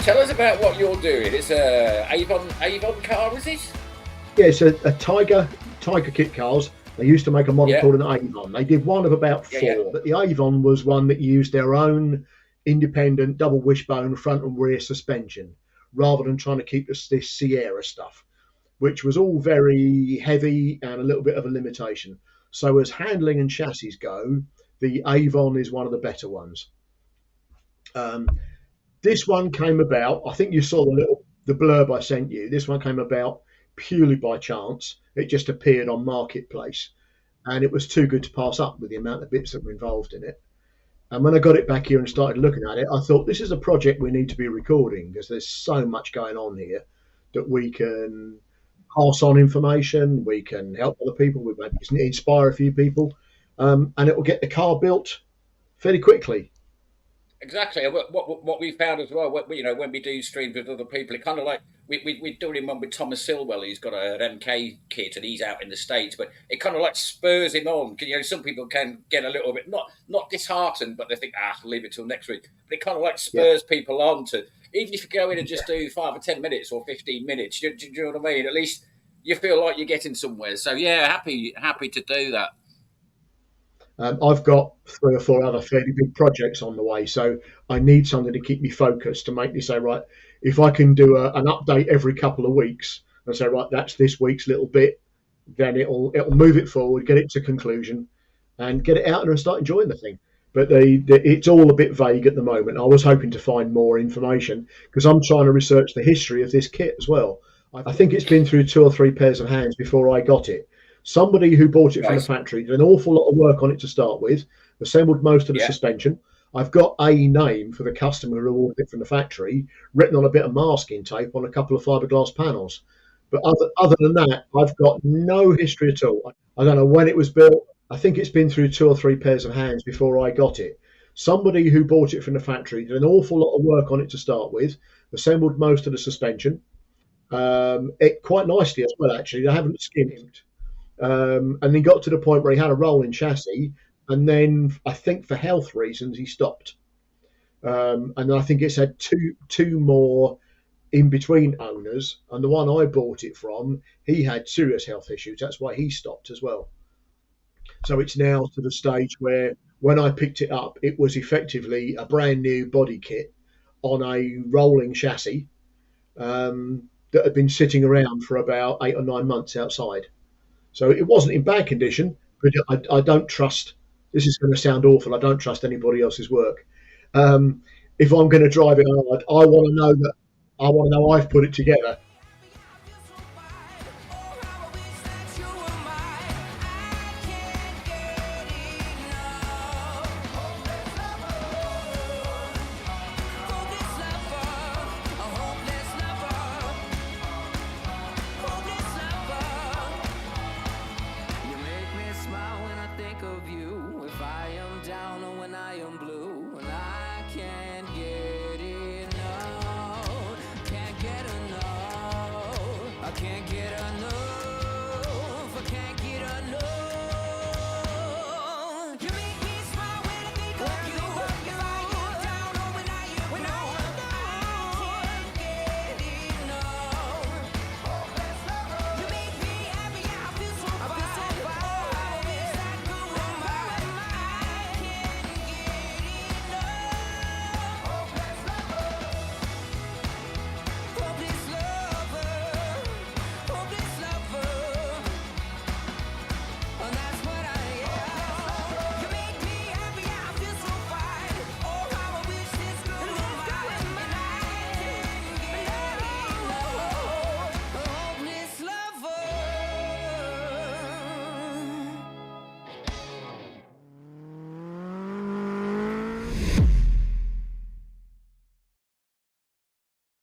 Tell us about what you're doing. It's a Avon car, is it? Yeah, it's a Tiger kit cars. They used to make a model Yeah, called an Avon. They did one of about yeah, yeah. four, but the Avon was one that used their own independent double wishbone front and rear suspension, rather than trying to keep this Sierra stuff, which was all very heavy and a little bit of a limitation. So as handling and chassis go, the Avon is one of the better ones. Um, this one came about. I think you saw the blurb I sent you. This one came about purely by chance. It just appeared on Marketplace, and it was too good to pass up with the amount of bits that were involved in it. And when I got it back here and started looking at it, I thought this is a project we need to be recording because there's so much going on here that we can pass on information, we can help other people, we maybe inspire a few people, and it will get the car built fairly quickly. Exactly. And what we found as well, when we do streams with other people, it kind of like we're doing one with Thomas Silwell. He's got an MK kit and he's out in the States, but it kind of like spurs him on. Some people can get a little bit not disheartened, but they think, leave it till next week. But it kind of like Yeah, spurs people on to, even if you go in and just do 5 or 10 minutes or 15 minutes. Do you know what I mean? At least you feel like you're getting somewhere. So yeah, happy to do that. I've got three or four other fairly big projects on the way, so I need something to keep me focused to make me say, right, if I can do an update every couple of weeks and say, right, that's this week's little bit, then it'll move it forward, get it to conclusion, and get it out there and start enjoying the thing. But it's all a bit vague at the moment. I was hoping to find more information because I'm trying to research the history of this kit as well. I think it's been through two or three pairs of hands before I got it. Somebody who bought it from the Right. factory did an awful lot of work on it to start with, assembled most of the Yeah. suspension. I've got a name for the customer who ordered it from the factory, written on a bit of masking tape on a couple of fiberglass panels. But other than that, I've got no history at all. I don't know when it was built. I think it's been through two or three pairs of hands before I got it. Somebody who bought it from the factory did an awful lot of work on it to start with, assembled most of the suspension, it quite nicely as well. Actually, they haven't skimped, and he got to the point where he had a rolling chassis, and then I think for health reasons he stopped. And I think it's had two more in between owners, and the one I bought it from, he had serious health issues. That's why he stopped as well. So it's now to the stage where when I picked it up, it was effectively a brand new body kit on a rolling chassis that had been sitting around for about 8 or 9 months outside. So it wasn't in bad condition, but I don't trust. This is going to sound awful. I don't trust anybody else's work. Um, if I'm going to drive it hard, I want to know I've put it together